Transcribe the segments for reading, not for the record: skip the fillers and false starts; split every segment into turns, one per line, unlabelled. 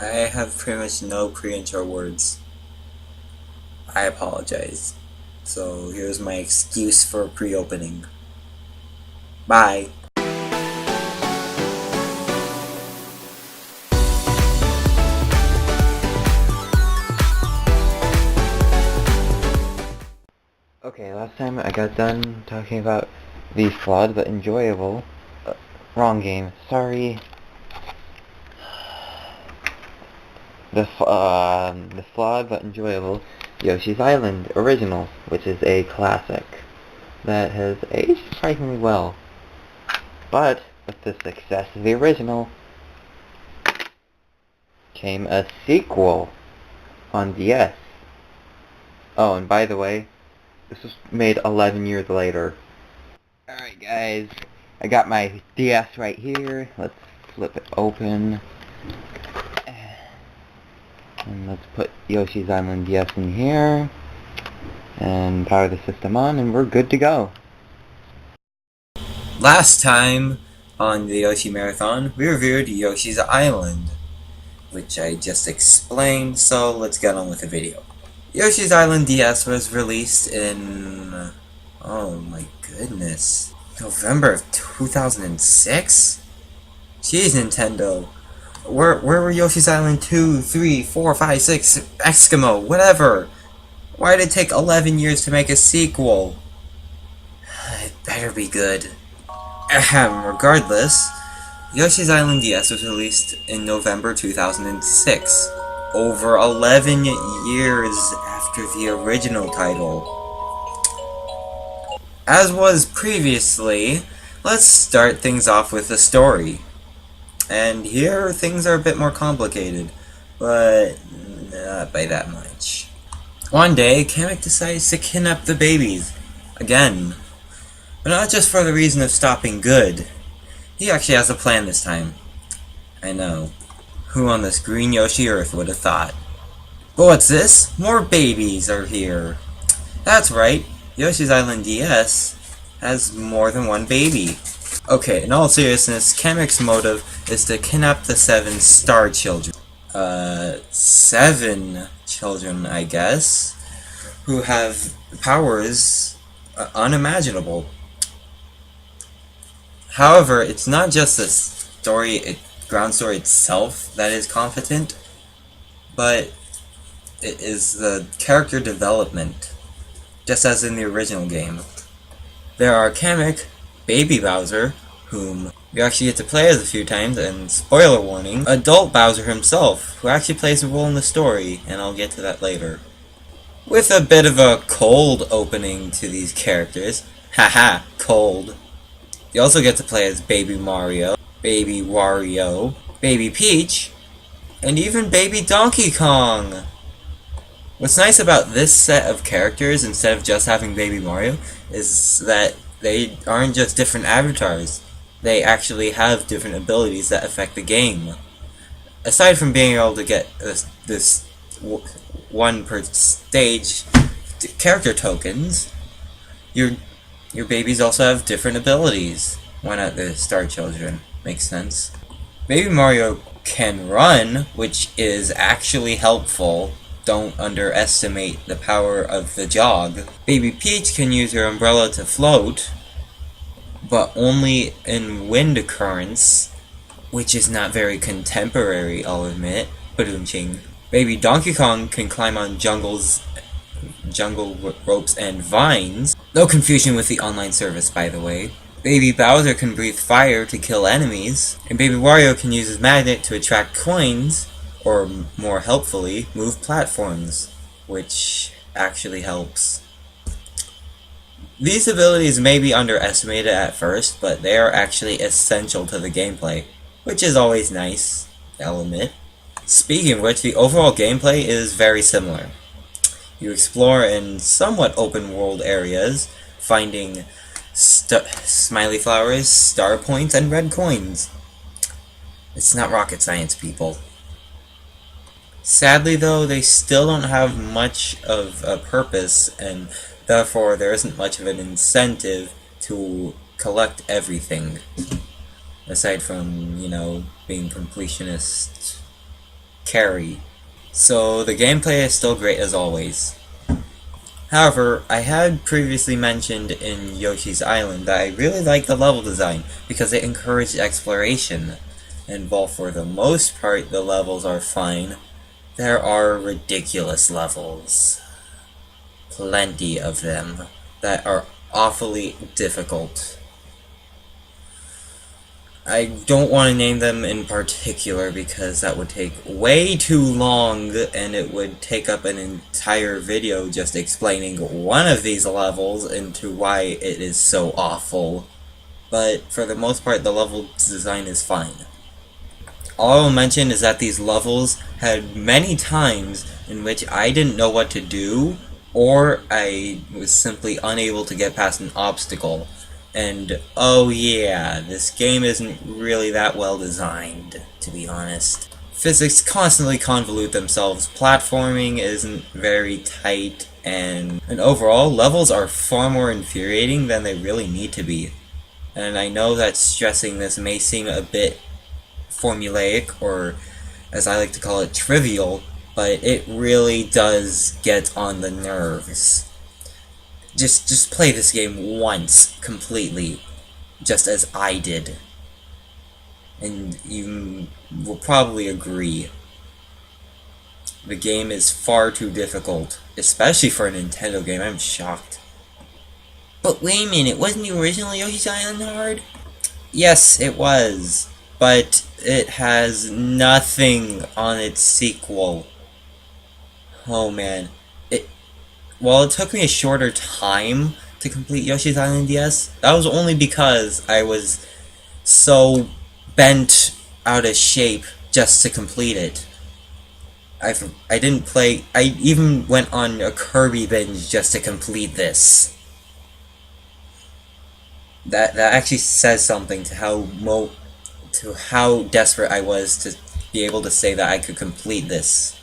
I have pretty much no pre-intro words. I apologize. So here's my excuse for pre-opening. Bye.
Okay, last time I got done talking about the flawed but enjoyable... wrong game, sorry. The flawed but enjoyable Yoshi's Island original, which is a classic that has aged surprisingly well. But with the success of the original came a sequel on DS. Oh, and by the way, this was made 11 years later. Alright guys, I got my DS right here. Let's flip it open. And let's put Yoshi's Island DS in here. And power the system on, and we're good to go.
Last time on the Yoshi Marathon, we reviewed Yoshi's Island, which I just explained, so let's get on with the video. Yoshi's Island DS was released in... oh my goodness. November of 2006? Jeez, Nintendo. Where were Yoshi's Island 2, 3, 4, 5, 6, Eskimo, whatever? Why did it take 11 years to make a sequel? It better be good. Regardless, Yoshi's Island DS was released in November 2006, over 11 years after the original title. As was previously, let's start things off with the story. And here, things are a bit more complicated, but not by that much. One day, Kamek decides to kidnap the babies. Again. But not just for the reason of stopping good. He actually has a plan this time. I know. Who on this green Yoshi Earth would have thought? But what's this? More babies are here. That's right. Yoshi's Island DS has more than one baby. Okay, in all seriousness, Kamek's motive is to kidnap the 7 star children. 7 children, I guess, who have powers unimaginable. However, it's not just the ground story itself that is competent, but it is the character development, just as in the original game. There are Kamek, Baby Bowser, whom you actually get to play as a few times, and spoiler warning, adult Bowser himself, who actually plays a role in the story, and I'll get to that later. With a bit of a cold opening to these characters, haha, cold. You also get to play as Baby Mario, Baby Wario, Baby Peach, and even Baby Donkey Kong! What's nice about this set of characters, instead of just having Baby Mario, is that they aren't just different avatars. They actually have different abilities that affect the game. Aside from being able to get this one per stage character tokens, your babies also have different abilities. Why not the Star Children? Makes sense. Baby Mario can run, which is actually helpful. Don't underestimate the power of the jog. Baby Peach can use her umbrella to float, but only in wind currents, which is not very contemporary, I'll admit. Ba-doom-ching. Baby Donkey Kong can climb on jungle ropes and vines. No confusion with the online service, by the way. Baby Bowser can breathe fire to kill enemies, and Baby Wario can use his magnet to attract coins, or more helpfully, move platforms, which actually helps. These abilities may be underestimated at first, but they are actually essential to the gameplay, which is always nice, I'll admit. Speaking of which, the overall gameplay is very similar. You explore in somewhat open world areas, finding smiley flowers, star points, and red coins. It's not rocket science, people. Sadly though, they still don't have much of a purpose, and therefore there isn't much of an incentive to collect everything. Aside from, you know, being completionist carry. So the gameplay is still great as always. However, I had previously mentioned in Yoshi's Island that I really like the level design because it encouraged exploration. And while for the most part the levels are fine, there are ridiculous levels. Plenty of them that are awfully difficult. I don't want to name them in particular because that would take way too long and it would take up an entire video just explaining one of these levels into why it is so awful. But for the most part, the level design is fine. All I'll mention is that these levels had many times in which I didn't know what to do, or I was simply unable to get past an obstacle. And oh yeah, this game isn't really that well designed, to be honest. Physics constantly convolute themselves, platforming isn't very tight, and overall, levels are far more infuriating than they really need to be. And I know that stressing this may seem a bit formulaic, or as I like to call it, trivial, but it really does get on the nerves. Just play this game once, completely, just as I did. And you will probably agree. The game is far too difficult, especially for a Nintendo game. I'm shocked. But wait a minute, wasn't the original Yoshi's Island hard? Yes, it was, but it has nothing on its sequel. Oh man. While it took me a shorter time to complete Yoshi's Island DS, that was only because I was so bent out of shape just to complete it. I didn't play. I even went on a Kirby binge just to complete this. That actually says something to how desperate I was to be able to say that I could complete this.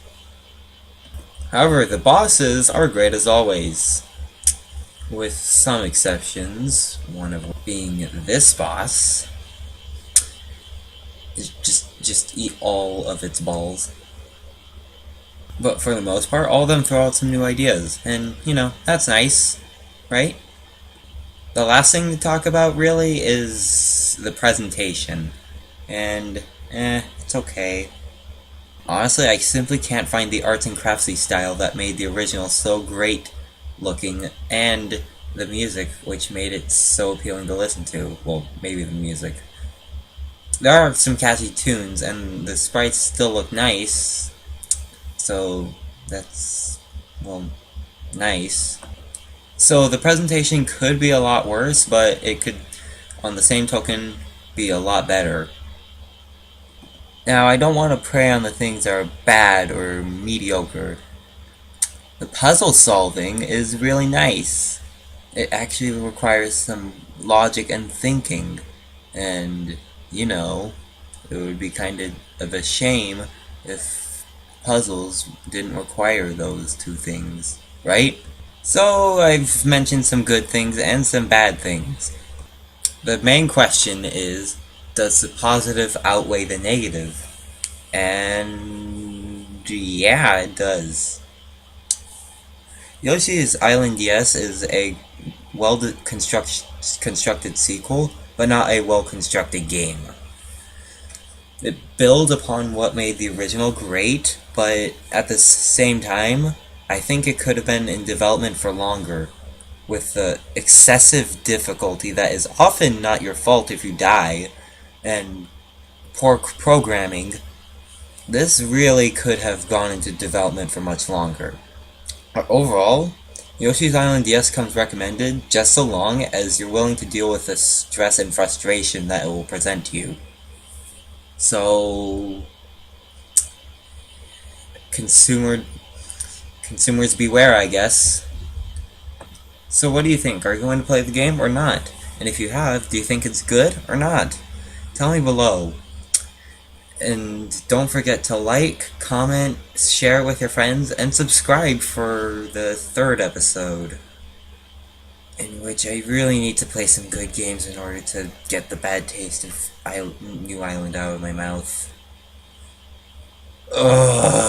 However, the bosses are great as always, with some exceptions, one of them being this boss. Just eat all of its balls. But for the most part, all of them throw out some new ideas, and, you know, that's nice, right? The last thing to talk about, really, is the presentation, and, it's okay. Honestly, I simply can't find the arts and craftsy style that made the original so great looking, and the music, which made it so appealing to listen to. Well, maybe the music. There are some catchy tunes, and the sprites still look nice, so that's, well, nice. So the presentation could be a lot worse, but it could, on the same token, be a lot better. Now, I don't want to prey on the things that are bad or mediocre. The puzzle solving is really nice. It actually requires some logic and thinking, and, you know, it would be kind of a shame if puzzles didn't require those two things, right? So, I've mentioned some good things and some bad things. The main question is, does the positive outweigh the negative? And yeah, it does. Yoshi's Island DS is a well-constructed sequel, but not a well-constructed game. It builds upon what made the original great, but at the same time, I think it could have been in development for longer. With the excessive difficulty that is often not your fault if you die, and poor programming, this really could have gone into development for much longer. But overall, Yoshi's Island DS comes recommended just so long as you're willing to deal with the stress and frustration that it will present to you. So, consumers beware, I guess. So what do you think? Are you going to play the game or not? And if you have, do you think it's good or not? Tell me below. And don't forget to like, comment, share it with your friends, and subscribe for the 3rd episode, in which I really need to play some good games in order to get the bad taste of New Island out of my mouth. Ugh.